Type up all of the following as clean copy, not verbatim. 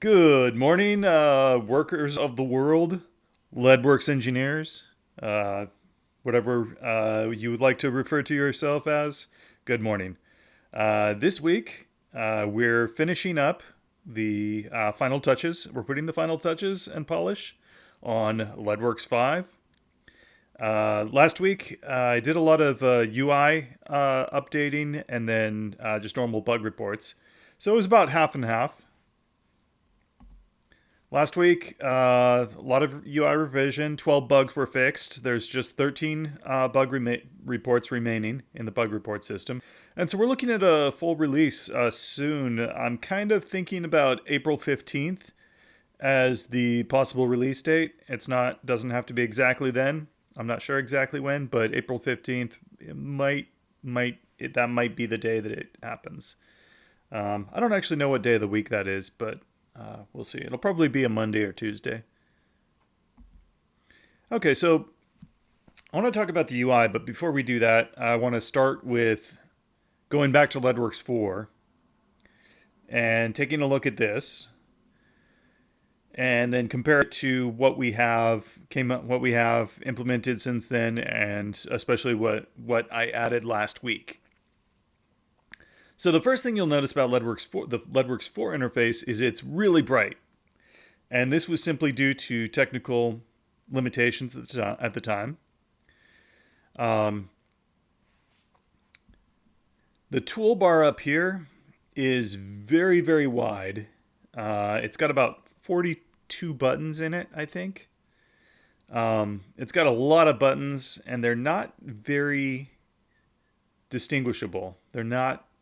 Good morning, workers of the world, Leadwerks engineers, uh, whatever you would like to refer to yourself as. Good morning. This week, we're finishing up the final touches. We're putting the final touches and polish on Leadwerks 5. Last week, I did a lot of UI updating and then just normal bug reports. So it was about half and half. Last week, a lot of UI revision. 12 bugs were fixed. There's just 13 reports remaining in the bug report system. And so we're looking at a full release soon. I'm kind of thinking about April 15th as the possible release date. Doesn't have to be exactly then. I'm not sure exactly when, but April 15th that might be the day that it happens. I don't actually know what day of the week that is, but we'll see. It'll probably be a Monday or Tuesday. Okay, so I want to talk about the UI, but before we do that, I want to start with going back to Leadwerks 4 and taking a look at this, and then compare it to what we have implemented since then, and especially what I added last week. So the first thing you'll notice about the Leadwerks 4 interface is it's really bright. And this was simply due to technical limitations at the time. The toolbar up here is very, very wide. It's got about 42 buttons in it, I think. It's got a lot of buttons, and they're not very distinguishable.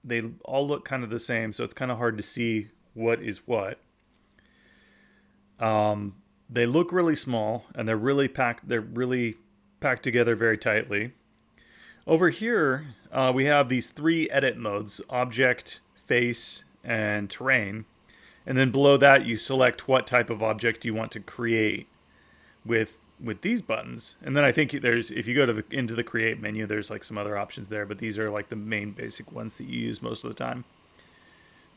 They all look kind of the same, so it's kind of hard to see what is what. They look really small, and they're really packed together very tightly. Over here, we have these three edit modes: object, face, and terrain. And then below that, you select what type of object you want to create with these buttons. And then I think if you go into the create menu, there's like some other options there, but these are like the main basic ones that you use most of the time.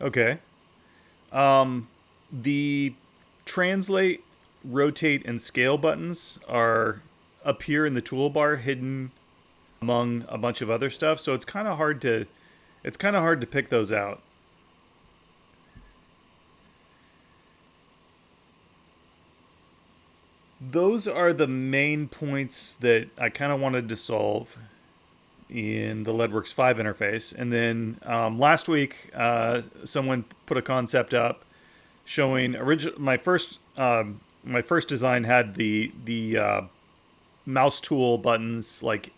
Okay. The translate, rotate, and scale buttons are up here in the toolbar, hidden among a bunch of other stuff. So it's kind of hard to pick those out. Those are the main points that I kind of wanted to solve in the Leadwerks 5 interface. And then last week, someone put a concept up showing my first design had the mouse tool buttons like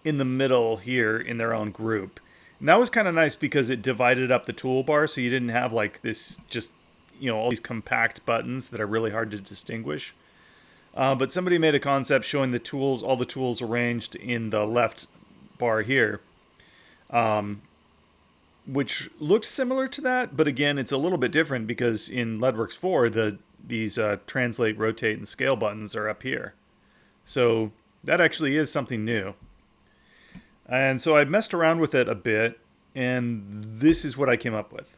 in the middle here in their own group. And that was kind of nice because it divided up the toolbar, so you didn't have like this just all these compact buttons that are really hard to distinguish. But somebody made a concept showing all the tools arranged in the left bar here, which looks similar to that, but again, it's a little bit different because in Leadwerks 4, these translate, rotate, and scale buttons are up here. So that actually is something new. And so I messed around with it a bit, and this is what I came up with.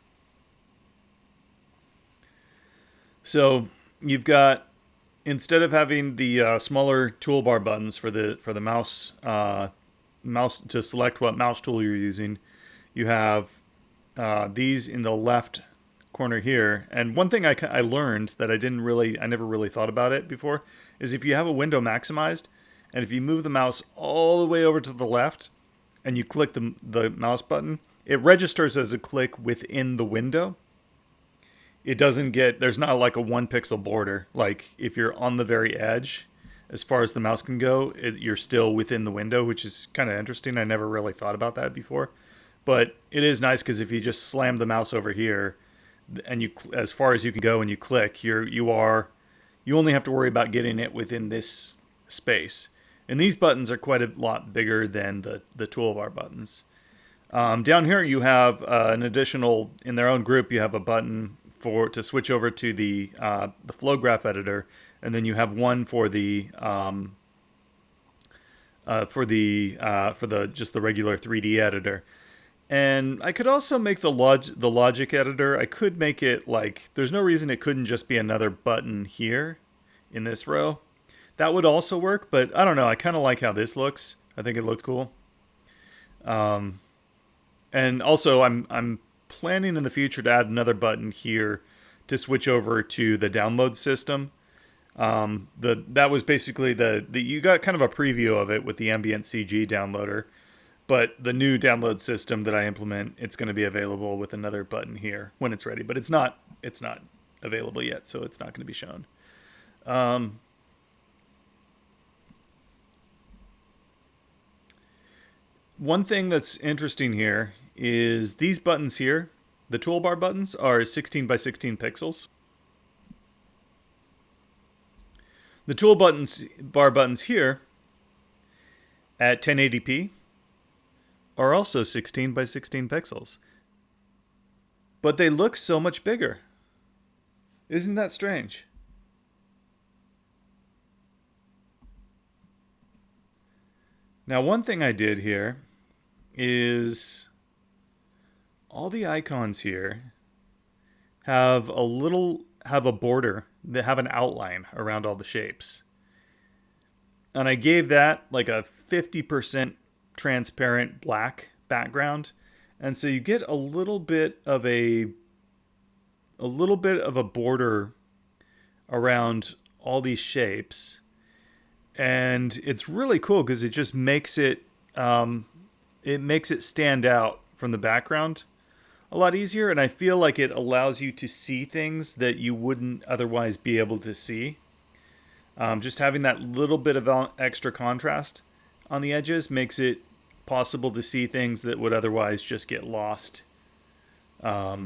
So you've got, instead of having the smaller toolbar buttons for the mouse to select what mouse tool you're using, you have these in the left corner here. And one thing I learned that I never really thought about it before is if you have a window maximized, and if you move the mouse all the way over to the left, and you click the mouse button, it registers as a click within the window. There's not like a 1 pixel border. Like if you're on the very edge, as far as the mouse can go, you're still within the window, which is kind of interesting. I never really thought about that before. But it is nice because if you just slam the mouse over here, and as far as you can go and you click, you only have to worry about getting it within this space. And these buttons are quite a lot bigger than the toolbar buttons. Down here you have an additional, in their own group, you have a button to switch over to the flow graph editor, and then you have one for the just the regular 3D editor. And I could also make the logic editor. I could make it like there's no reason it couldn't just be another button here in this row. That would also work, but I don't know. I kind of like how this looks. I think it looks cool. And also, I'm planning in the future to add another button here to switch over to the download system. That was basically the you got kind of a preview of it with the ambient CG downloader, but the new download system that I implement, it's going to be available with another button here when it's ready. But it's not available yet, so it's not going to be shown. One thing that's interesting here is these buttons here, the toolbar buttons, are 16 by 16 pixels. The bar buttons here at 1080p are also 16 by 16 pixels. But they look so much bigger. Isn't that strange? Now, one thing I did here is all the icons here have a border, that have an outline around all the shapes. And I gave that like a 50% transparent black background. And so you get a little bit of a border around all these shapes. And it's really cool because it just makes it stand out from the background a lot easier, and I feel like it allows you to see things that you wouldn't otherwise be able to see. Just having that little bit of extra contrast on the edges makes it possible to see things that would otherwise just get lost. I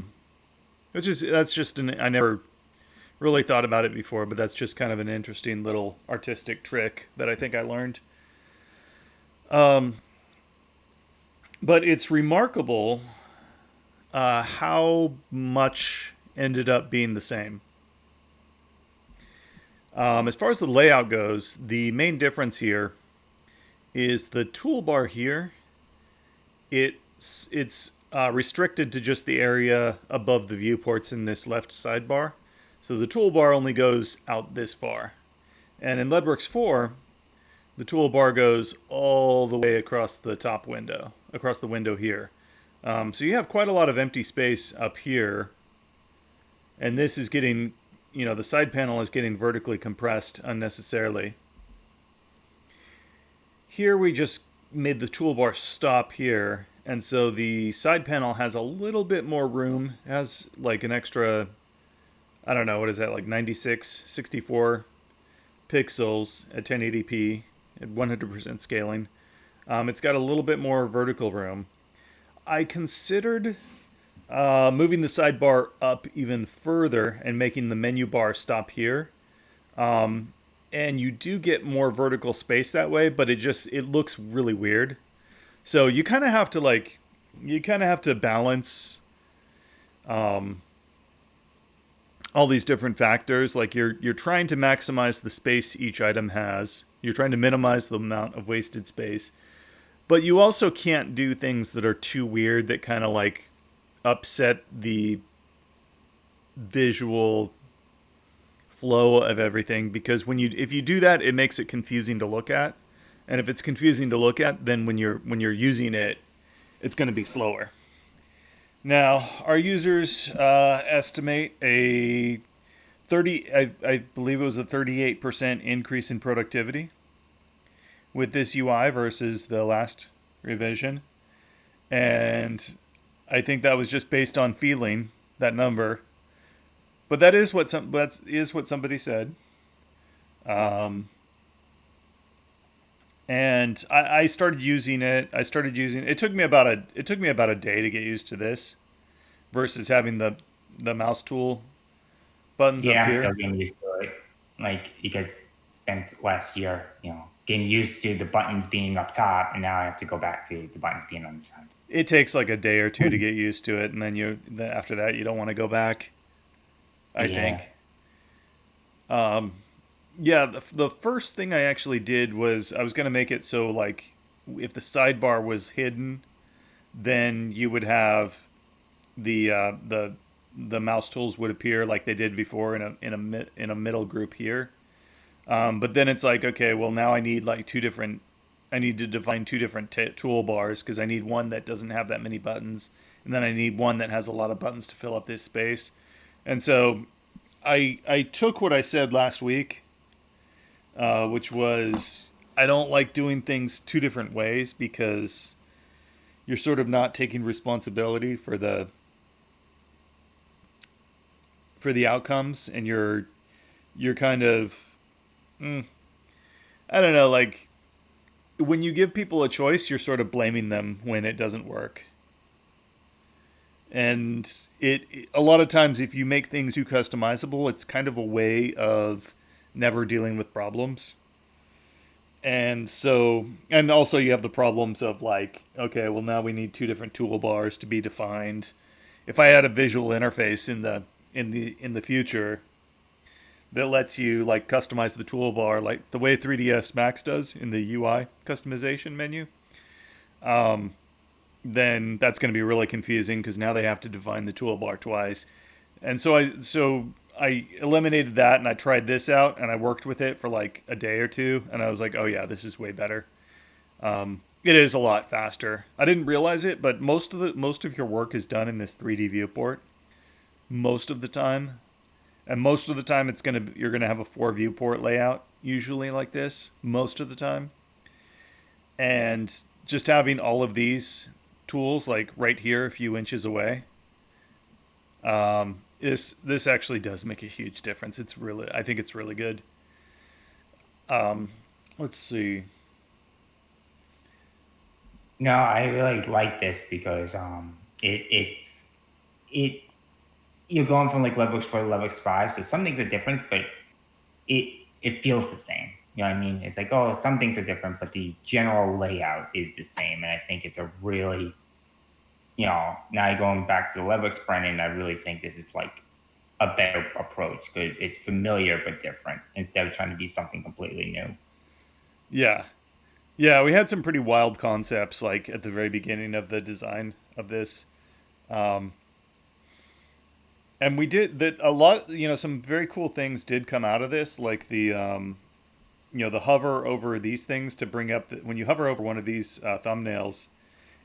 never really thought about it before, but that's just kind of an interesting little artistic trick that I think I learned. But it's remarkable how much ended up being the same. As far as the layout goes, the main difference here is the toolbar here. It's restricted to just the area above the viewports in this left sidebar. So the toolbar only goes out this far. And in Leadwerks 4, the toolbar goes all the way across the top window, across the window here. So you have quite a lot of empty space up here. And this is getting, the side panel is getting vertically compressed unnecessarily. Here we just made the toolbar stop here. And so the side panel has a little bit more room. It has like an extra, I don't know, what is that, like 96, 64 pixels at 1080p at 100% scaling. It's got a little bit more vertical room. I considered moving the sidebar up even further and making the menu bar stop here. And you do get more vertical space that way, but it looks really weird. So you kind of have to balance all these different factors. Like you're trying to maximize the space each item has. You're trying to minimize the amount of wasted space. But you also can't do things that are too weird that kind of like upset the visual flow of everything, because if you do that, it makes it confusing to look at. And if it's confusing to look at, then when you're using it, it's going to be slower. Now, our users estimate a 30, I believe it was a 38% increase in productivity with this UI versus the last revision. And I think that was just based on feeling, that number. But that is what somebody said. And I started using it. It took me about a day to get used to this versus having the mouse tool buttons up Yeah, I'm here. still getting used to it. Like, because spent last year, getting used to the buttons being up top, and now I have to go back to the buttons being on the side. It takes like a day or two to get used to it, and then after that you don't want to go back, I Yeah. think. Yeah, the first thing I actually did was I was going to make it so like if the sidebar was hidden then you would have the mouse tools would appear like they did before in a middle group here. But then it's like, okay, well now I need like two different. I need to define two different toolbars because I need one that doesn't have that many buttons, and then I need one that has a lot of buttons to fill up this space. And so I took what I said last week, which was I don't like doing things two different ways because you're sort of not taking responsibility for the outcomes, and you're kind of I don't know, like when you give people a choice, you're sort of blaming them when it doesn't work. And a lot of times if you make things too customizable, it's kind of a way of never dealing with problems. And so, and also you have the problems of like, okay, well now we need two different toolbars to be defined. If I had a visual interface in the future that lets you like customize the toolbar like the way 3ds Max does in the UI customization menu, then that's going to be really confusing because now they have to define the toolbar twice. And so I eliminated that and I tried this out and I worked with it for like a day or two and I was like, oh yeah, this is way better. It is a lot faster. I didn't realize it, but most of your work is done in this 3D viewport most of the time. And most of the time you're gonna have a four viewport layout usually like this most of the time. And just having all of these tools like right here a few inches away, this actually does make a huge difference. I think it's really good. Let's see. No, I really like this because it you're going from like Leadwerks 4 to Leadwerks 5, so some things are different, but it feels the same. You know what I mean? It's like, oh, some things are different, but the general layout is the same. And I think it's a really, now going back to the Leadwerks Brennan, I really think this is like a better approach because it's familiar but different instead of trying to be something completely new. Yeah, yeah, we had some pretty wild concepts like at the very beginning of the design of this. Um, and we did that a lot. Some very cool things did come out of this, like the hover over these things to bring up when you hover over one of these thumbnails,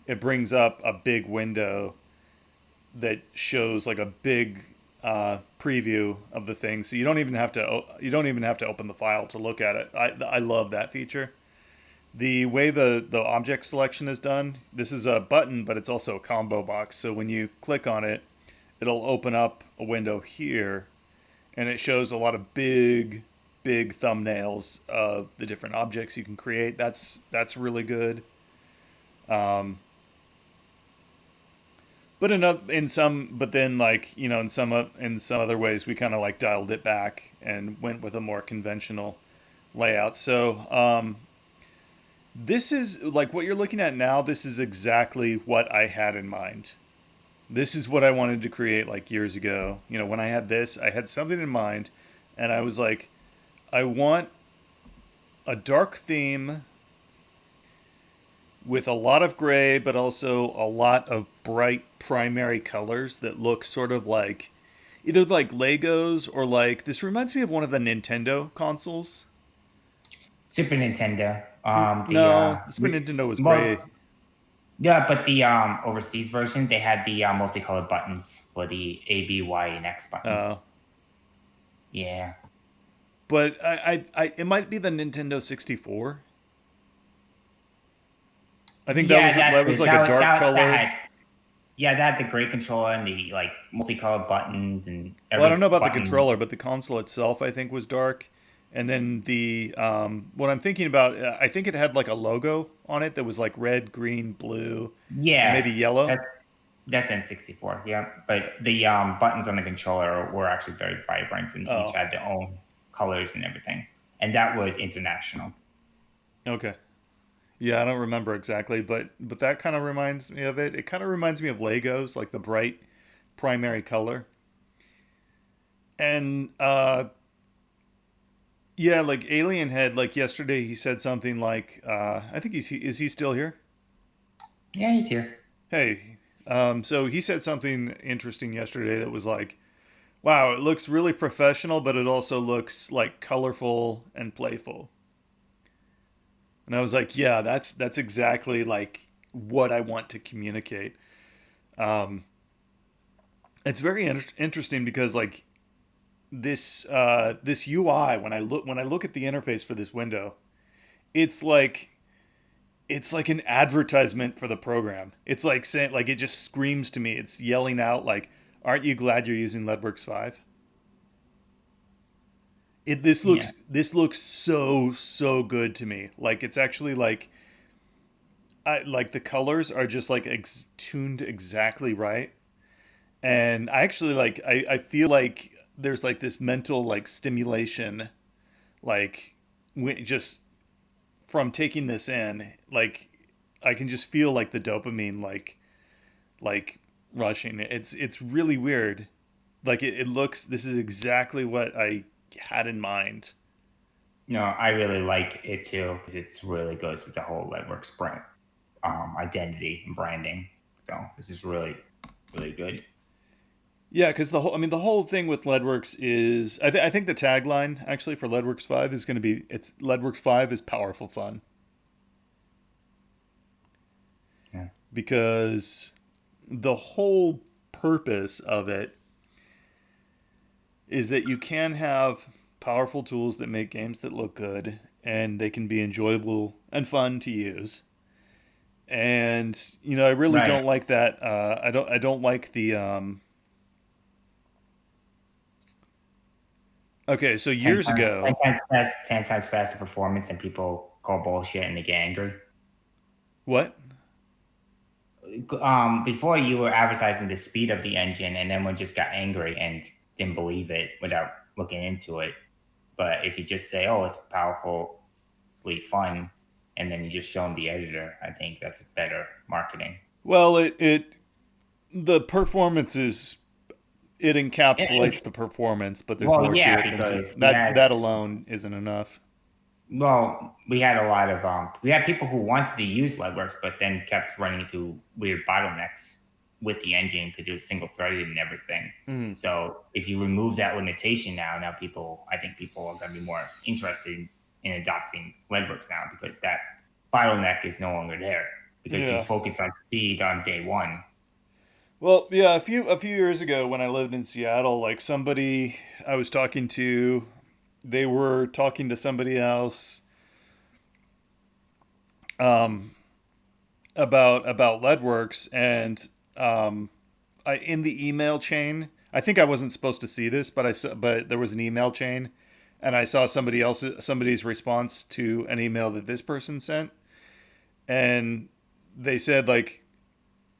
it brings up a big window that shows like a big preview of the thing, so you don't even have to open the file to look at it. I love that feature. The way the object selection is done, this is a button, but it's also a combo box. So when you click on it, it'll open up a window here, and it shows a lot of big thumbnails of the different objects you can create. That's really good. Um, but but then like in some other ways we kind of like dialed it back and went with a more conventional layout. So this is like what you're looking at now. This is exactly what I had in mind. This is what I wanted to create like years ago. When I had this, I had something in mind, and I was like, I want a dark theme with a lot of gray, but also a lot of bright primary colors that look sort of like either like Legos or like this reminds me of one of the Nintendo consoles. Super Nintendo, No, the Super Nintendo was gray. well, yeah, but the overseas version they had the multicolored buttons for the A, B, Y, and X Uh, buttons. Yeah, but it might be the Nintendo 64. I think that yeah, was that's that was it. like a dark That color. had, yeah, that had the great controller and the like multicolored buttons and Well, I don't every know about the button. controller, but the console itself I think was dark. And then the what I'm thinking about, I think it had like a logo on it that was like red, green, blue, and Yeah, maybe yellow. that's that's N64. Yeah, but the buttons on the controller were actually very vibrant and each Oh, had their own colors and everything. And that was international. okay. Yeah, I don't remember exactly, but that kind of reminds me of it. It kind of reminds me of Legos, like the bright primary color. And yeah, like Alien Head, like yesterday he said something like I think is he still here? Yeah, he's here. Hey, so he said something interesting yesterday that was like, wow, it looks really professional, but it also looks like colorful and playful. And I was like, yeah, that's exactly like what I want to communicate. Um, it's very interesting because like this UI when I look at the interface for this window, it's like it's like an advertisement for the program. It's like saying like it just screams to me. It's yelling out like, "Aren't you glad you're using Leadworks 5?" Yeah. This looks so good to me. Like it's actually like like the colors are just like tuned exactly right. And I actually like I feel like there's like this mental like stimulation like just from taking this in, like I can just feel like the dopamine like rushing. It's really weird. Like it looks. This is exactly what I had in mind. No, I really like it too because it's really goes with the whole Lightworks brand identity and branding. So this is really, really good. Yeah, because the whole thing with Leadworks is I think the tagline actually for Leadworks 5 is going to be it's Leadworks 5 is powerful fun Yeah. because the whole purpose of it is that you can have powerful tools that make games that look good and they can be enjoyable and fun to use. And I really Right. don't like that. I don't like the. Okay, so years ago, 10 times faster performance, and people call bullshit and they get angry. what? Before you were advertising the speed of the engine, and then one just got angry and didn't believe it without looking into it. But if you just say, "Oh, it's powerfully fun," and then you just show them the editor, I think that's better marketing. Well, it the performance is it It's encapsulates the performance, but there's well, more to yeah, it than just because we that. had That alone isn't enough. we had a lot of we had people who wanted to use Lightworks, but then kept running into weird bottlenecks with the engine because it was single threaded and everything. Mm. So if you remove that limitation now I think people are going to be more interested in adopting Lightworks now because that bottleneck is no longer there because you Yeah. focus on speed on day one. Well, yeah. A few years ago, when I lived in Seattle, like somebody I was talking to, they were talking to somebody else um, about Leadworks, and in the email chain, I think I wasn't supposed to see this, but there was an email chain, and I saw somebody's response to an email that this person sent, and they said like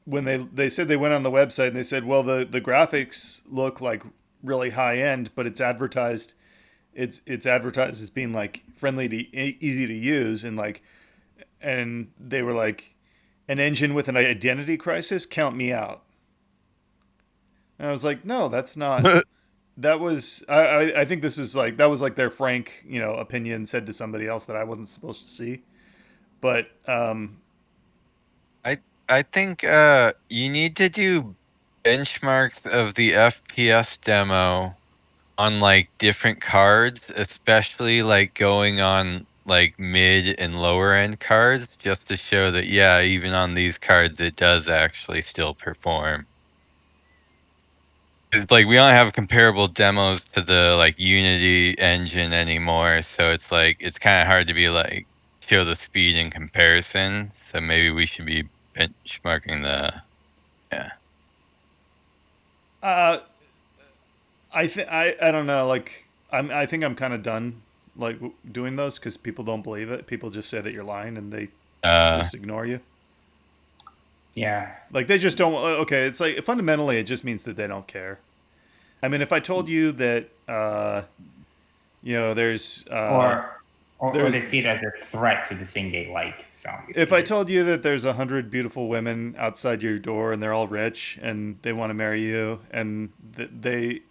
when they said they went on the website and they said, well, the graphics look like really high end, but it's advertised as being like friendly to easy to use, and like and they were like an engine with an identity crisis, count me out. And I was like, no, that's not. That was I think this is like that was like their frank opinion said to somebody else that I wasn't supposed to see. But I I think you need to do benchmarks of the FPS demo on like different cards, especially like going on like mid and lower end cards, just to show that yeah, even on these cards it does actually still perform. It's like we don't have comparable demos to the like Unity engine anymore, so it's like it's kind of hard to be like show the speed in comparison. So maybe we should be benchmarking the yeah. uh, I don't know. Like I think I'm kind of done like doing those because people don't believe it. People just say that you're lying and they Uh just ignore you. Yeah. Like they just don't. Okay, it's like fundamentally it just means that they don't care. I mean, if I told you that there's Or there's they see it as a threat to the thing they like. So if you I told just you that there's 100 beautiful women outside your door and they're all rich and they want to marry you and they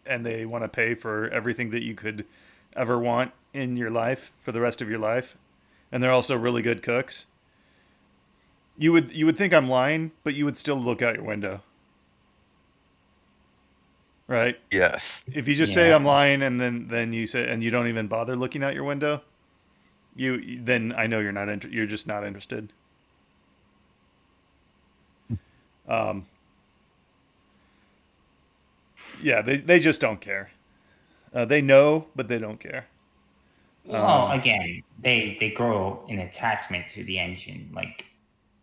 want to pay for everything that you could ever want in your life for the rest of your life, and they're also really good cooks, You would think I'm lying, but you would still look out your window, right? Yes. If you just say Yeah. I'm lying and then you say and you don't even bother looking out your window, you then I know you're just not interested. Um, yeah, they just don't care. They know, but they don't care. Well, Um, again, they grow an attachment to the engine, like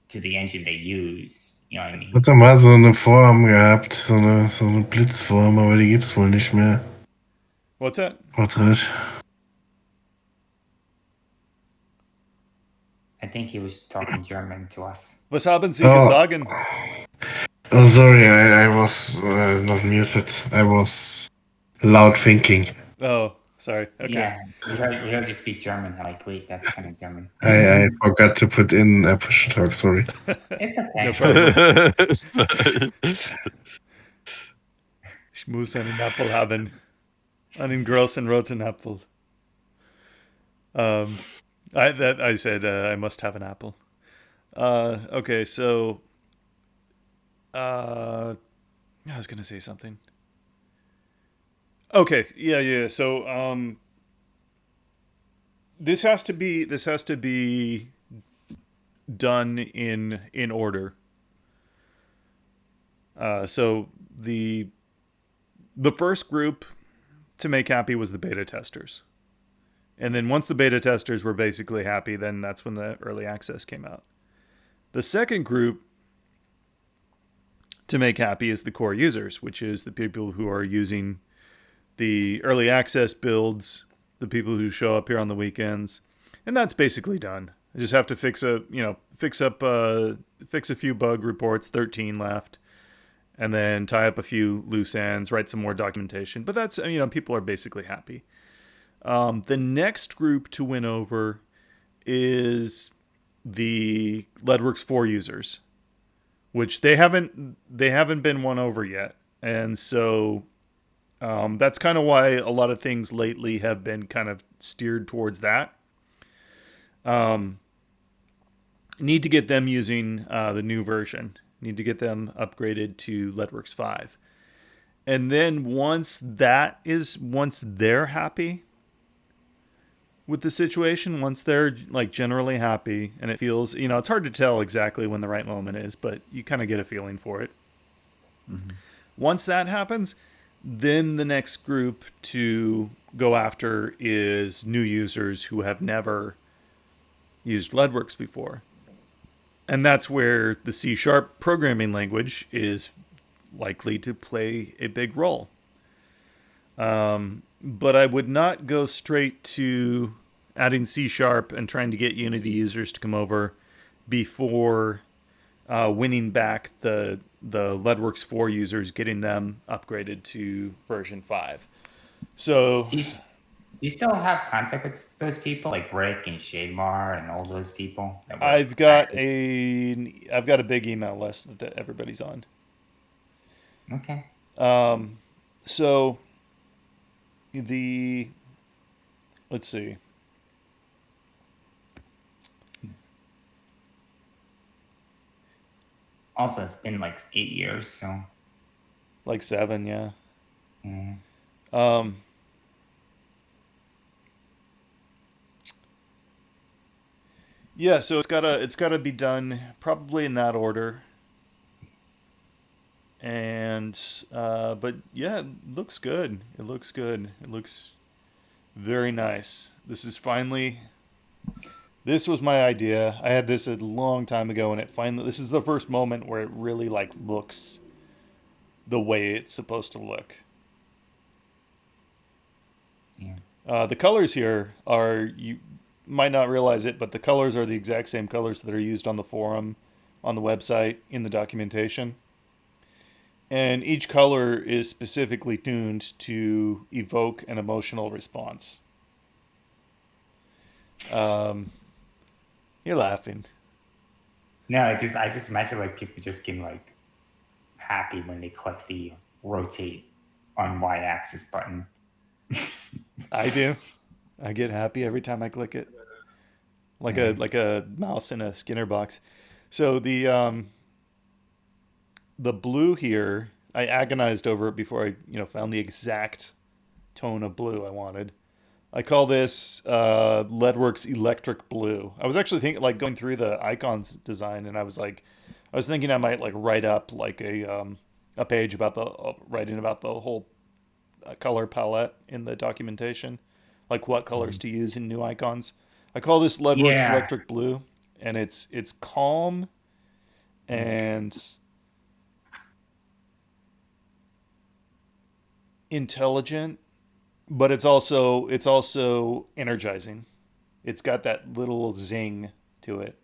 to the engine they use. You know what I mean? Hatte mal so eine Form gehabt, so eine Blitzform, aber die gibt's wohl nicht mehr. what's that? Portrait. I think he was talking German to us. Was haben Sie Oh, gesagt? oh sorry, I was not muted. I was loud thinking. Oh, sorry. Okay. Yeah, we heard you speak German. I'm like, wait, that's kind of German. I forgot to put in a push talk, sorry. It's No okay. problem. Ich muss einen Apfel haben. Einen großen roten Apfel. Um, I said I must have an apple. Okay, so I was gonna say something. Okay, yeah. So this has to be done in order. So the first group to make happy was the beta testers. And then once the beta testers were basically happy, then that's when the early access came out. The second group to make happy is the core users, which is the people who are using the early access builds, the people who show up here on the weekends, and that's basically done. I just have to fix a few bug reports, 13 left, and then tie up a few loose ends, write some more documentation. But that's people are basically happy. The next group to win over is the Leadwerks 4 users, which they haven't been won over yet, and so that's kind of why a lot of things lately have been kind of steered towards that. Um, Need to get them using the new version. Need to get them upgraded to Leadwerks 5. And then once they're happy with the situation, once they're like generally happy and it feels, it's hard to tell exactly when the right moment is, but you kind of get a feeling for it. Mhm. Once that happens, then the next group to go after is new users who have never used Leadworks before. And that's where the C# programming language is likely to play a big role. But I would not go straight to adding C# and trying to get Unity users to come over before winning back the Leadworks 4 users, getting them upgraded to version 5. So Do you still have contact with those people, like Rick and Shademar and all those people that were I've got active? a big email list that everybody's on. Okay. So the let's see. Also, it's been like 8 years, so Like 7, yeah. mm. Um, yeah, so it's gotta be done probably in that order. And but yeah, it looks good. It looks good. It looks very nice. This was my idea. I had this a long time ago, and this is the first moment where it really like looks the way it's supposed to look. Yeah. The colors here are, you might not realize it, but the colors are the exact same colors that are used on the forum, on the website, in the documentation. And each color is specifically tuned to evoke an emotional response. Um, you're laughing. No, I just imagine like people just getting like happy when they click the rotate on y-axis button. I do. I get happy every time I click it, like a Yeah. like a mouse in a Skinner box. So the blue here, I agonized over it before I found the exact tone of blue I wanted. I call this Leadwerks Electric Blue. I was actually thinking, like, going through the icons design, and I was thinking I might like write up like a page about the writing about the whole color palette in the documentation, like what colors to use in new icons. I call this Leadworks Yeah. Electric Blue, and it's calm and intelligent, but it's also energizing. It's got that little zing to it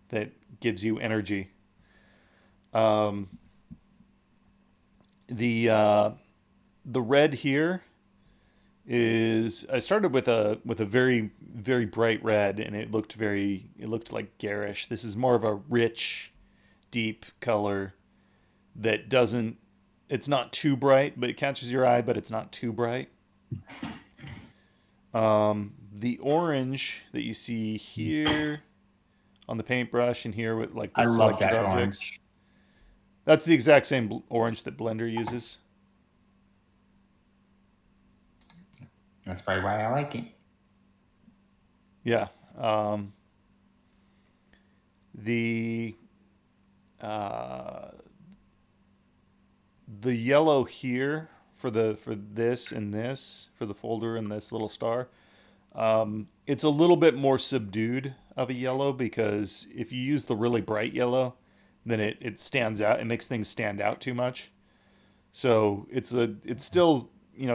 that gives you energy. Um, the the red here is I started with a very very bright red, and it looked like garish. This is more of a rich, deep color that doesn't it's not too bright, but it catches your eye, but it's not too bright. The orange that you see here on the paintbrush and here with like I with love selected that objects, orange. that's the exact same orange that Blender uses. That's probably why I like it. Yeah. Um, the uh, the yellow here for this and this for the folder and this little star. It's a little bit more subdued of a yellow because if you use the really bright yellow, then it stands out. It makes things stand out too much. So it still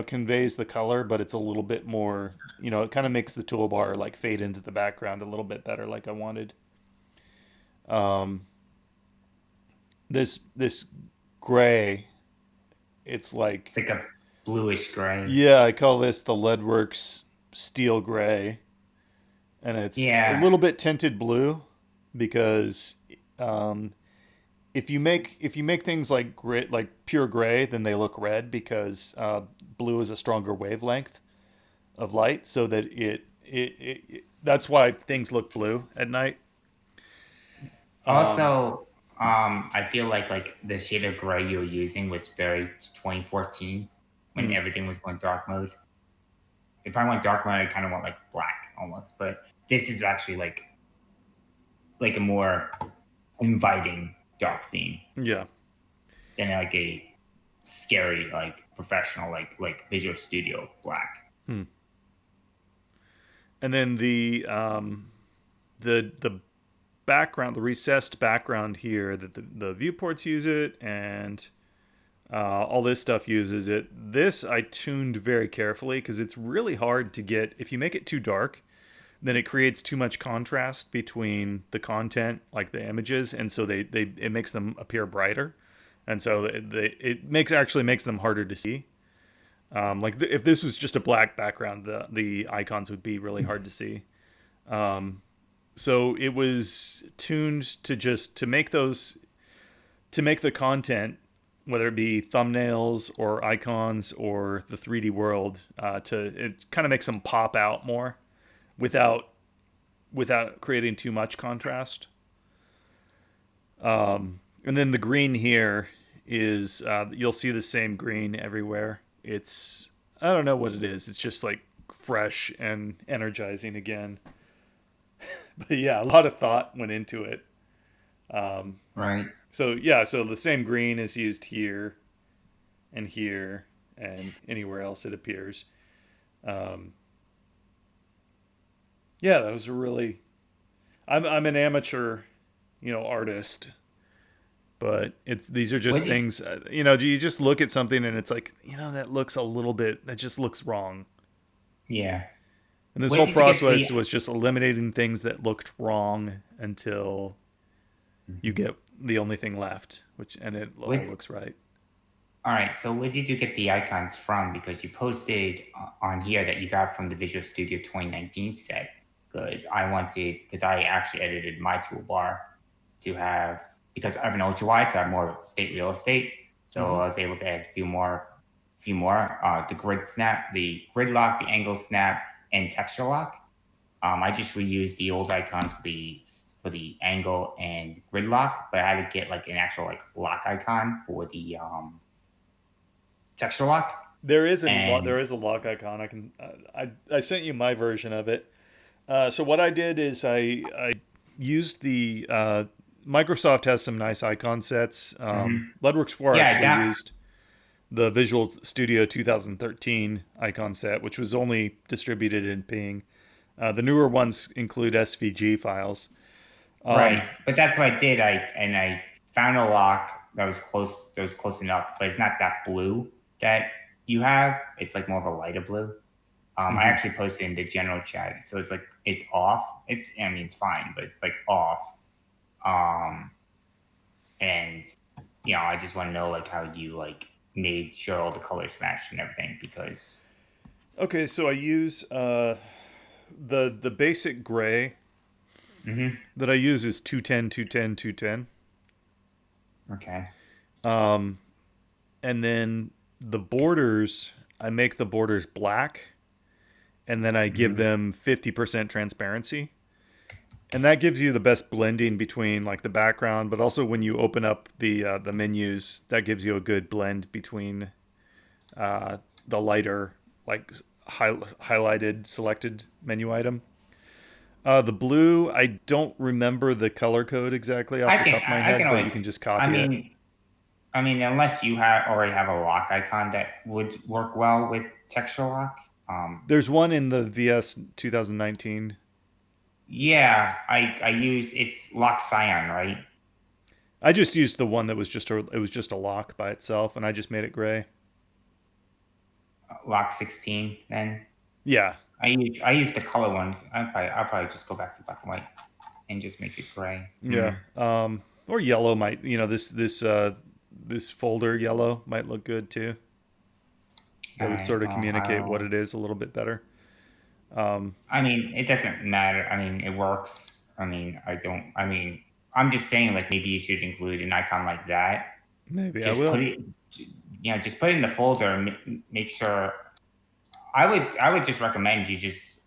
conveys the color, but it's a little bit more. It kind of makes the toolbar like fade into the background a little bit better, like I wanted. Um, this gray, it's It's like like a bluish gray. yeah, I call this the Leadworks steel gray, and it's a Yeah. little bit tinted blue because um, if you make things like gray, like pure gray, then they look red because blue is a stronger wavelength of light, so that that's why things look blue at night. Um, Also, I feel like the shade of gray you were using was very 2014 when hmm, everything was going dark mode. If I went dark mode, I kind of want like black almost, but this is actually like a more inviting dark theme yeah. than like a scary like professional like Visual Studio black. Hmm. And then the background, the recessed background here that the viewports use it, and all this stuff uses it. This I tuned very carefully because it's really hard to get. If you make it too dark, then it creates too much contrast between the content, like the images, and so they it makes them appear brighter, and so it makes them harder to see. If this was just a black background, the icons would be really hard to see. So it was tuned to just to make the content, whether it be thumbnails or icons or the 3D world, to it kind of makes them pop out more without creating too much contrast. And then the green here is you'll see the same green everywhere. It's I don't know what it is. It's just like fresh and energizing again. But yeah, a lot of thought went into it. Right. So yeah, so the same green is used here and anywhere else it appears. Um, yeah, that was a really. I'm an amateur, artist, but it's these are What just did things. Do you just look at something and it's like that looks a little bit that just looks wrong. yeah. And this Where whole did you get the process was just eliminating things that looked wrong until you get the only thing left, which and it all what looks right. All right, so where did you get the icons from? Because you posted on here that you got from the Visual Studio 2019 set. Because I actually edited my toolbar to have, because I have an ultra wide, so I have more state real estate. So Mm-hmm. I was able to add a few more, the grid snap, the grid lock, the angle snap, and texture lock. I just reused the old icons for the angle and grid lock, but I had to get like an actual like lock icon for the texture lock. There is And there is a lock icon. I sent you my version of it. So what I did is I used the Microsoft has some nice icon sets. mhm. Leadwerks 4 Yeah, actually that used the Visual Studio 2013 icon set, which was only distributed in Ping. The newer ones include SVG files. right. Um, But that's what I did. I found a lock that was close. That was close enough, but it's not that blue that you have. It's like more of a lighter blue. I mhm. actually posted in the general chat, so it's like it's off. I mean, it's fine, but it's like off. Um, and I just want to know like how you like made sure all the colors matched and everything because. Okay, so I use the basic gray Hmm. that I use is 210, 210, 210. Okay. Um, and then the borders, I make the borders black, and then I give Hmm. them 50% transparency. And that gives you the best blending between like the background, but also when you open up the menus, that gives you a good blend between uh, the lighter like highlighted selected menu item. The blue, I don't remember the color code exactly off I the can top of my I can head, but always. you can just I copy it. mean, unless you have already have a lock icon that would work well with texture lock. There's one in the VS 2019. Yeah, I use it's lock cyan, right? I just used the one that was it was just a lock by itself, and I just made it gray. Lock 16. Then Yeah, I use the color one. I'll probably just go back to black and white and just make it gray. yeah. Or yellow might, this folder yellow might look good too. All That would right. sort of Well, communicate what it is a little bit better. I mean, it doesn't matter. I mean, it works. I'm just saying, like, maybe you should include an icon like that. Maybe I Just put will. it, just put it in the folder and make sure. I would just recommend you just,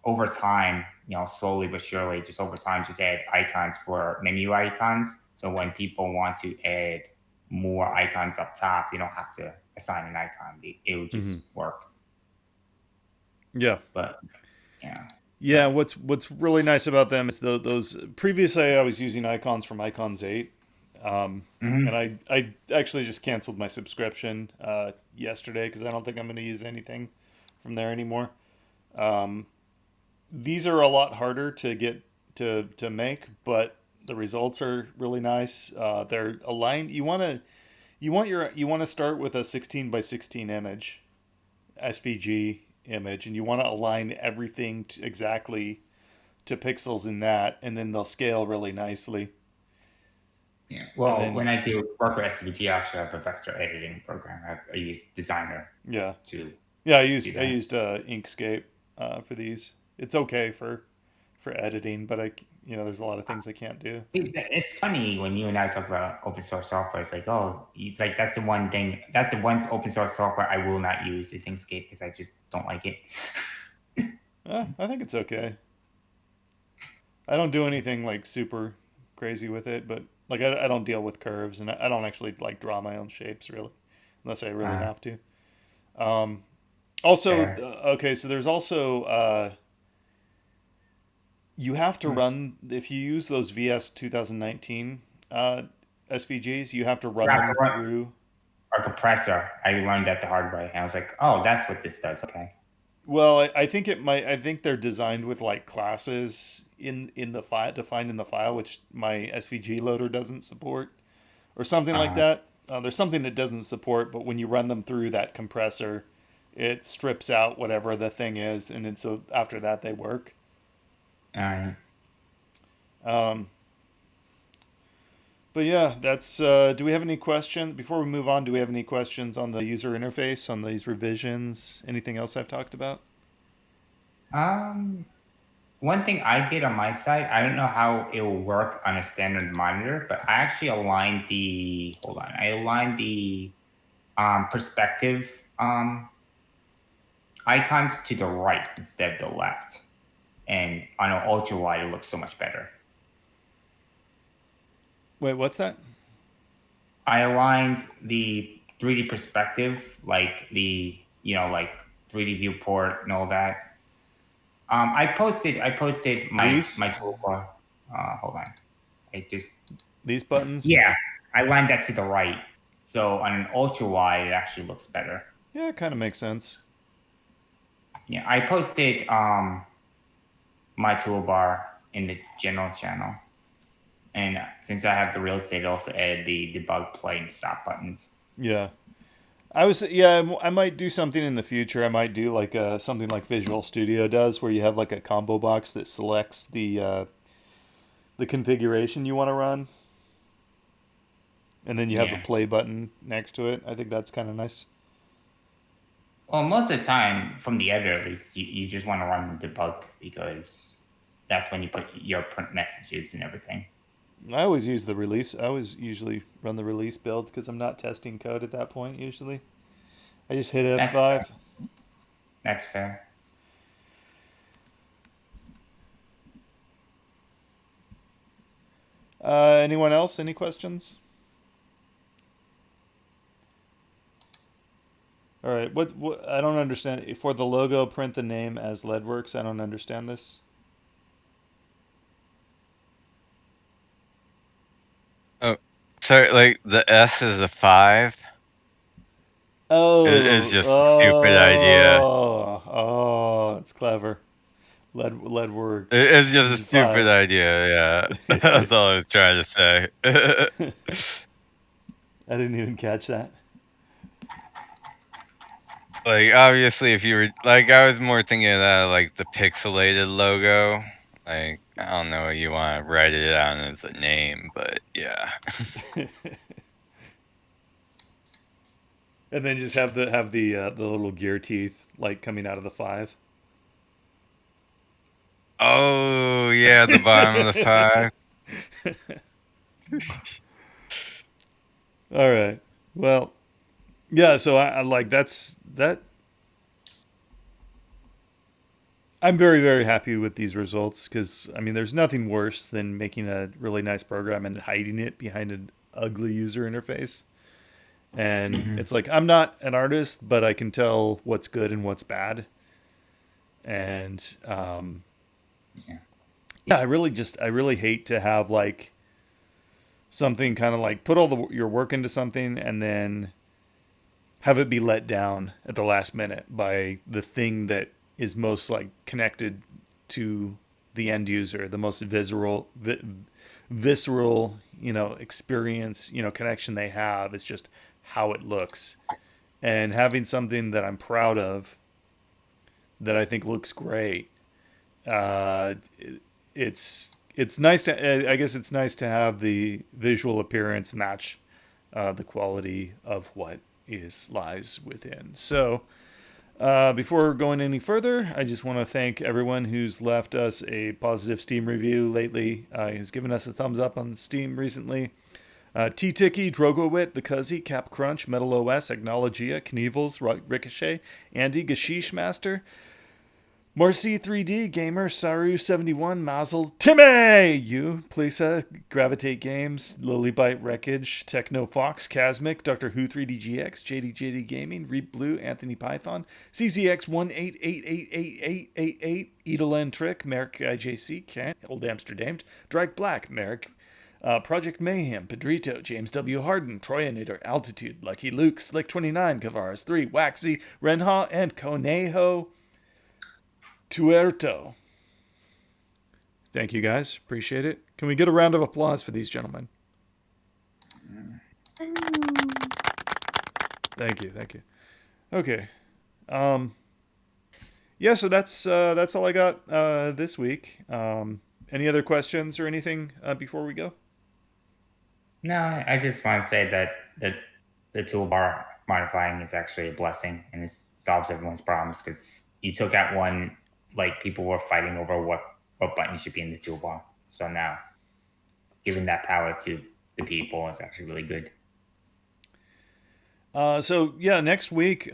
over time, slowly but surely, just over time, just add icons for menu icons. So when people want to add more icons up top, you don't have to assign an icon. It would Hmm. just work. Yeah. But yeah, Yeah, but. what's really nice about them is those previously I was using icons from Icons 8. And Mhm. I actually just canceled my subscription yesterday because I don't think I'm going to use anything from there anymore. Um, these are a lot harder to get to make, but the results are really nice. They're aligned. You want to start with a 16 by 16 image, SVG image, and you want to align everything exactly to pixels in that, and then they'll scale really nicely. Yeah. And Well, then when I do work with SVG, I actually have a vector editing program. I use Designer yeah, to yeah, do I that. used Inkscape for these. It's okay for editing, but there's a lot of things I can't do. It's funny when you and I talk about open source software. It's like, oh, it's like that's the one thing. That's the one open source software I will not use is Inkscape because I just don't like it. I think it's okay. I don't do anything like super crazy with it, but like I don't deal with curves, and I don't actually like draw my own shapes really, unless I really Uh, have to. Um, Also, Fair. okay, so there's also you have to Hmm. run if you use those VS 2019 SVGs, you have to You run have to them run through. a compressor. I learned that the hard way. And I was like, oh, that's what this does. Okay. Well, I think it might. I think they're designed with like classes in the file defined in the file, which my SVG loader doesn't support, or something like Uh, that. There's something that doesn't support, but when you run them through that compressor, it strips out whatever the thing is, and then so after that they work. all right. Um, but yeah, that's. Do we have any questions before we move on? Do we have any questions on the user interface on these revisions? Anything else I've talked about? Um, One thing I did on my side, I don't know how it will work on a standard monitor, but I actually aligned the hold on, I aligned the perspective icons to the right instead of the left. And on an ultra wide, it looks so much better. Wait, what's that? I aligned the 3D perspective, like the like 3D viewport and all that. I posted These my toolbar. Hold on. I just these buttons. Yeah, I lined that to the right. So on an ultra wide, it actually looks better. Yeah, it kind of makes sense. Yeah, I posted my toolbar in the general channel, and since I have the real estate, I also added the debug play and stop buttons. Yeah. I might do something in the future. I might do like something like Visual Studio does, where you have like a combo box that selects the configuration you want to run, and then you have the Yeah. play button next to it. I think that's kind of nice. Well, most of the time, from the editor at least, you just want to run the debug because that's when you put your print messages and everything. I always use the release. I always usually run the release build because I'm not testing code at that point. Usually, I just hit That's fair. F5. That's fair. Anyone else? Any questions? All right. What? I don't understand. For the logo, print the name as Leadwerks. I don't understand this. Oh, sorry. Like the S is a 5. It's Oh, just a stupid idea. it's clever. Leadwork It's just a stupid 5. idea. Yeah, that's all I was trying to say. I didn't even catch that. Like obviously, if you were like, I was more thinking of that like the pixelated logo. Like I don't know, you want to write it down as a name, but yeah. And then just have the little gear teeth like coming out of the 5. Oh yeah, the bottom of the 5. All right. Well, yeah. So I like that's that. I'm very very happy with these results because I mean, there's nothing worse than making a really nice program and hiding it behind an ugly user interface. And Hmm. it's like I'm not an artist, but I can tell what's good and what's bad. And Yeah. yeah, I really hate to have like something kind of like put all your work into something and then have it be let down at the last minute by the thing that is most like connected to the end user, the most visceral, experience, connection they have. Is just how it looks. And having something that I'm proud of, that I think looks great, uh, it's nice to. I guess it's nice to have the visual appearance match the quality of what is lies within. So before going any further, I just want to thank everyone who's left us a positive Steam review lately, who's given us a thumbs up on Steam recently. T-Ticky, Drogowit, The Cuzzy, Cap Crunch, Metal OS, Agnologia, Knievels, Ricochet, Andy, Gashish Master, Marcy 3D, Gamer, Saru71, Mazel, Timmy, you, Plisa, Gravitate Games, Lilybite Wreckage, Techno Fox, Casmic, Doctor Who 3DGX, JDJD Gaming, Reap Blue, Anthony Python, CZX18888888, Edelan Trick, Merrick IJC, Kent, Old Amsterdam, Drake Black, Merrick, Project Mayhem, Pedrito, James W. Harden, Troyanator, Altitude, Lucky Luke, Slick29, Kavaras 3, Waxy, Renha, and Conejo Tuerto. Thank you guys. Appreciate it. Can we get a round of applause for these gentlemen? Thank you. Thank you. Okay. Yeah, so that's all I got this week. Any other questions or anything before we go? No, I just want to say that the toolbar modifying is actually a blessing and it solves everyone's problems because you took out one, like people were fighting over what button should be in the toolbar. So now giving that power to the people is actually really good. So yeah, next week.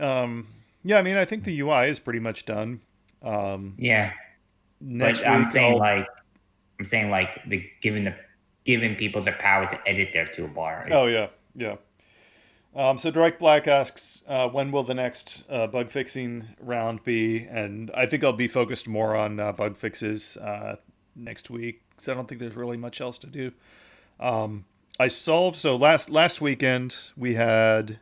Yeah, I mean, I think the UI is pretty much done. Yeah, but Next week, I'm saying like the giving the giving people the power to edit their toolbar. Oh yeah, yeah. So Drake Black asks, when will the next bug fixing round be? And I think I'll be focused more on bug fixes next week because I don't think there's really much else to do. I solved so last weekend we had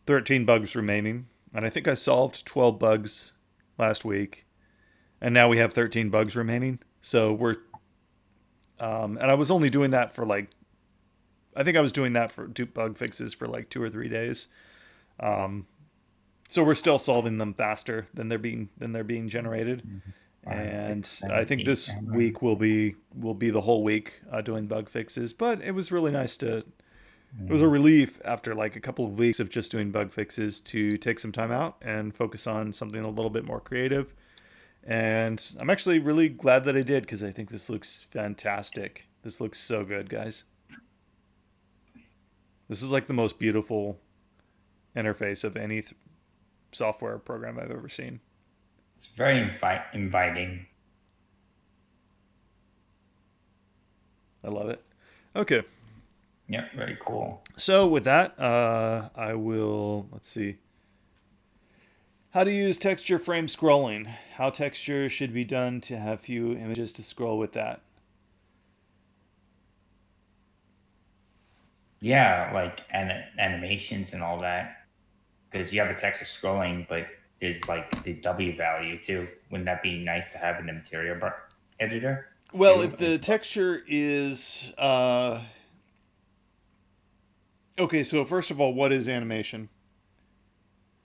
13 bugs remaining, and I think I solved 12 bugs last week, and now we have 13 bugs remaining. So we're and I was only doing that for like I think I was doing that for two bug fixes for like 2 or 3 days. So we're still solving them faster than they're being generated. Five, And six, I seven, think eight, this nine. week will be the whole week doing bug fixes. But it was really nice to. It was a relief after like a couple of weeks of just doing bug fixes to take some time out and focus on something a little bit more creative. And I'm actually really glad that I did because I think this looks fantastic. This looks so good, guys. This is like the most beautiful interface of any software program I've ever seen. It's very inviting. I love it. Okay. Yep, very cool. So with that, I will, let's see. How to use texture frame scrolling. How texture should be done to have few images to scroll with that. Yeah, like animations and all that. Because you have a texture scrolling, but there's like the W value too. Wouldn't that be nice to have in the material editor Well, too? if the As well? texture is okay, so first of all, what is animation?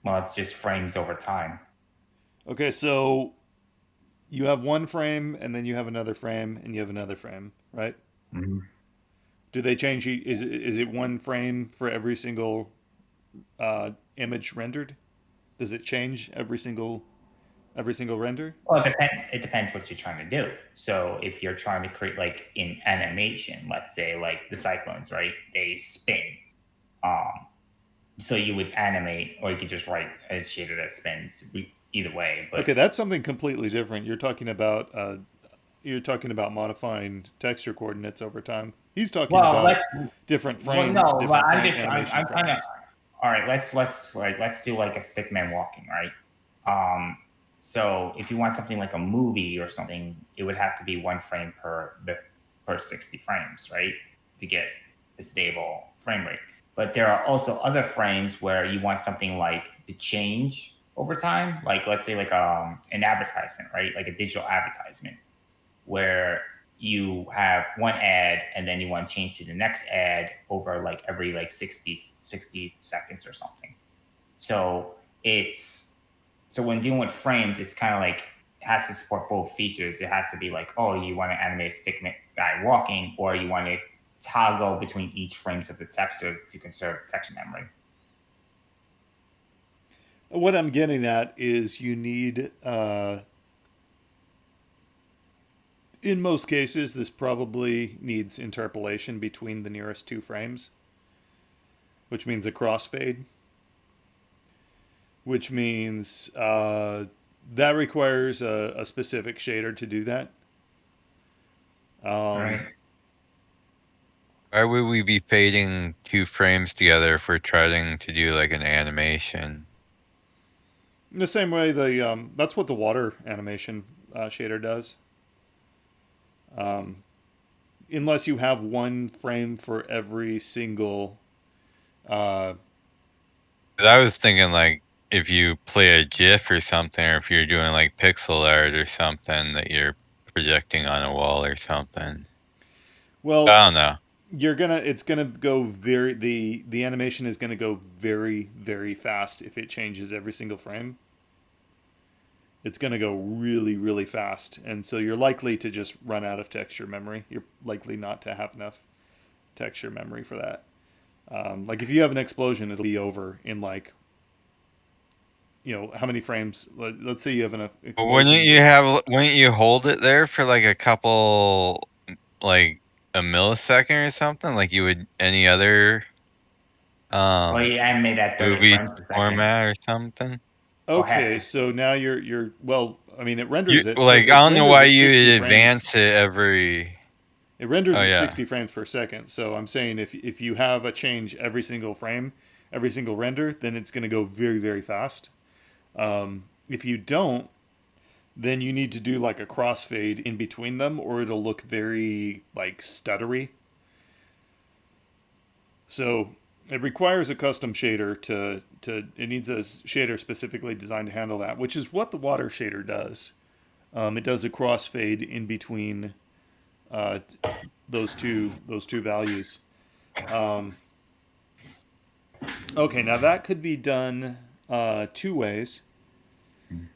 Well, it's just frames over time. Okay, so you have one frame and then you have another frame and you have another frame, right? Mm-hmm. Do they change? Is it one frame for every single image rendered? Does it change every single render? Well, it depends what you're trying to do. So if you're trying to create like in animation, let's say like the cyclones, right? They spin. Um, so you would animate, or you could just write a shader that spins. Either way, but Okay, that's something completely different. You're talking about modifying texture coordinates over time. He's talking well, about different well, frames, no, but animation I'm kind of frames. all right. Let's do like a stickman walking, right? Um, so if you want something like a movie or something, it would have to be one frame per 60 frames, right, to get a stable frame rate. But there are also other frames where you want something like to change over time, like let's say like an advertisement, right, like a digital advertisement where you have one ad and then you want to change to the next ad over like every like 60 seconds or something. So it's so when dealing with frames, it's kind of like it has to support both features. It has to be like, oh, you want to animate a stick guy walking, or you want to toggle between each frames of the texture to conserve texture memory. What I'm getting at is you need, in most cases, this probably needs interpolation between the nearest two frames, which means a crossfade, which means that requires a specific shader to do that. Right. Why would we be fading two frames together if we're trying to do like an animation? In the same way, that's what the water animation shader does. Unless you have one frame for every single. 'Cause I was thinking like if you play a GIF or something, or if you're doing like pixel art or something that you're projecting on a wall or something. Well, I don't know. it's gonna go the animation is gonna go very fast if it changes every single frame. It's gonna go really fast, and so you're likely to just run out of texture memory. You're likely not to have enough texture memory for that. Like if you have an explosion, it'll be over in like, how many frames? Let's say you have an But explosion with. wouldn't you hold it there for like a couple, like a millisecond or something, like you would any other Well, you animate at 30 movie frames per second, format or something? or have Okay, to. so now you're well. I mean, it You renders it. like I It don't know renders why at you 60 would frames. advance it every. It renders Oh at yeah. 60 frames per second. So I'm saying if you have a change every single frame, every single render, then it's going to go very, very fast. If you don't, then you need to do like a crossfade in between them, or it'll look very like stuttery. So it requires a custom shader to it needs a shader specifically designed to handle that, which is what the water shader does. It does a crossfade in between uh, those two values. Um, okay, now that could be done two ways.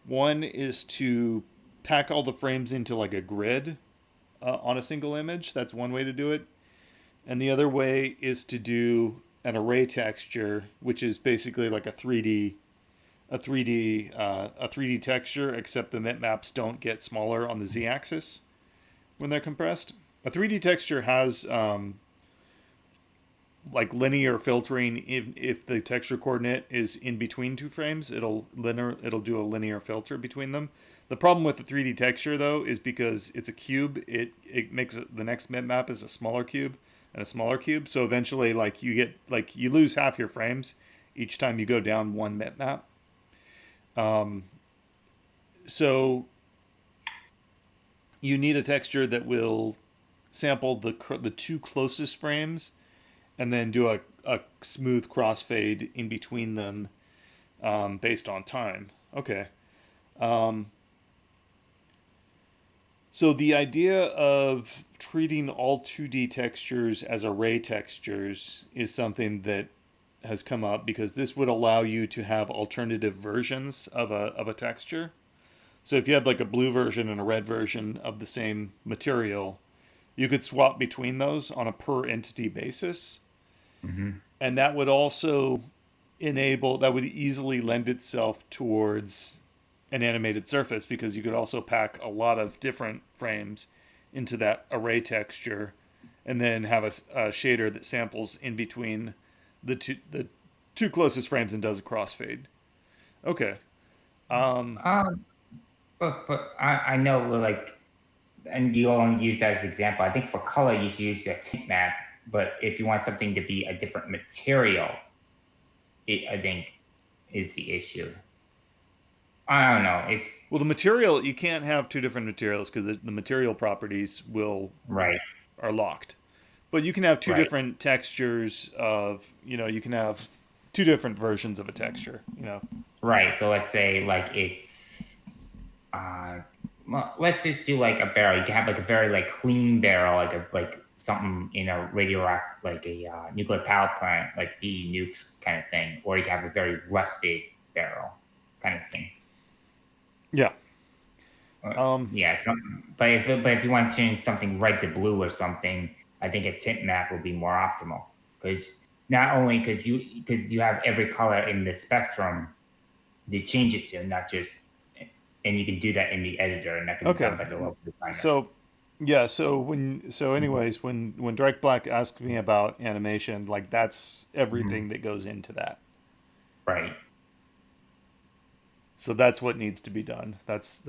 One is to pack all the frames into like a grid on a single image. That's one way to do it. And the other way is to do an array texture, which is basically like a 3D texture, except the bitmaps don't get smaller on the z-axis when they're compressed. A 3D texture has like linear filtering. If the texture coordinate is in between two frames, it'll do a linear filter between them. The problem with the 3D texture though is because it's a cube, it makes the next bitmap is a smaller cube and a smaller cube. So eventually, like you lose half your frames each time you go down one bitmap. So you need a texture that will sample the two closest frames and then do a smooth crossfade in between them based on time. Okay. Um, so the idea of treating all 2D textures as array textures is something that has come up because this would allow you to have alternative versions of a texture. So if you had like a blue version and a red version of the same material, you could swap between those on a per entity basis. Mm-hmm. And that would also that would easily lend itself towards an animated surface because you could also pack a lot of different frames into that array texture and then have a shader that samples in between the two closest frames and does a crossfade. Okay. Um, Um, but I know like, and you only use that as an example. I think for color you should use a tint map, but if you want something to be a different material, I think is the issue. I don't know. It's well, the material you can't have two different materials because the material properties will right, are locked. But you can have two right, different textures of, you can have two different versions of a texture. right. So let's say like it's uh well, let's just do like a barrel. You can have like a very like clean barrel, like something in a radioactive, like a nuclear power plant, like the nukes kind of thing, or you can have a very rusted barrel kind of thing. Yeah. Uh, Um, yeah, but if you want to change something red to blue or something, I think a tint map would be more optimal because not only because you have every color in the spectrum to change it to, not just, and you can do that in the editor, and that can be okay. done by the local designer. So, yeah. So anyways, when Direct Black asked me about animation, like that's Mhm. everything that goes into that. Right. So that's what needs to be done. That's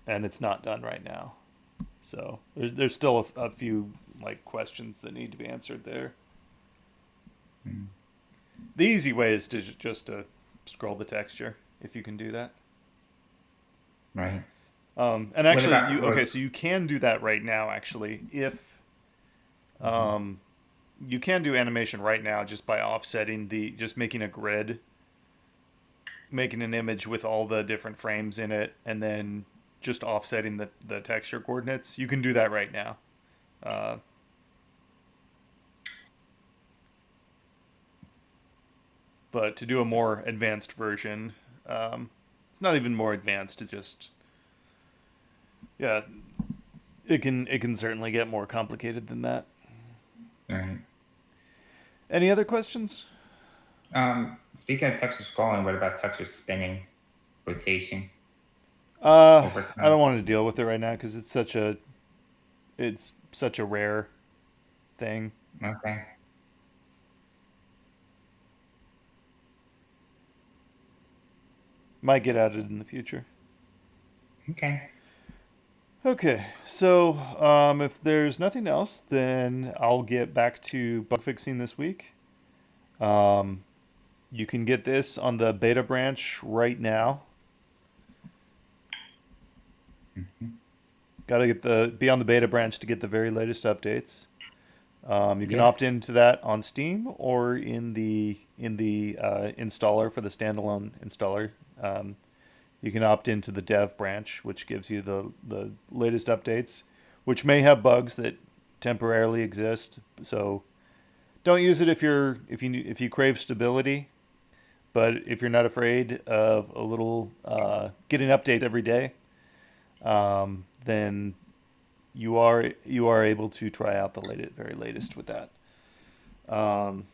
and it's not done right now. So there's still a few like questions that need to be answered there. Mhm. The easy way is to just to scroll the texture if you can do that. Right. And What actually, about you okay? So you can do that right now. Actually, if Mhm. um, you can do animation right now just by offsetting just making a grid, making an image with all the different frames in it, and then just offsetting the texture coordinates. You can do that right now. Uh, but to do a more advanced version, it's not even more advanced. It's just yeah, it can certainly get more complicated than that. Right. Any other questions? Speaking of texture scrolling, what about texture spinning, rotation over I time? don't want to deal with it right now because it's such a rare thing. Okay. Might get added in the future. Okay. Okay, so if there's nothing else, then I'll get back to bug fixing this week. Um, you can get this on the beta branch right now. Mhm. Got to be on the beta branch to get the very latest updates. You can Yep. opt into that on Steam or in the installer for the standalone installer. You can opt into the dev branch, which gives you the latest updates, which may have bugs that temporarily exist. So don't use it if you crave stability. But if you're not afraid of a little getting updates every day, then you are able to try out the very latest with that. Um,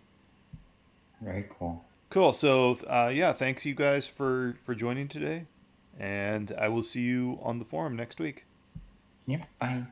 Very cool. cool. So yeah, thanks you guys for joining today, and I will see you on the forum next week. Yep. Bye.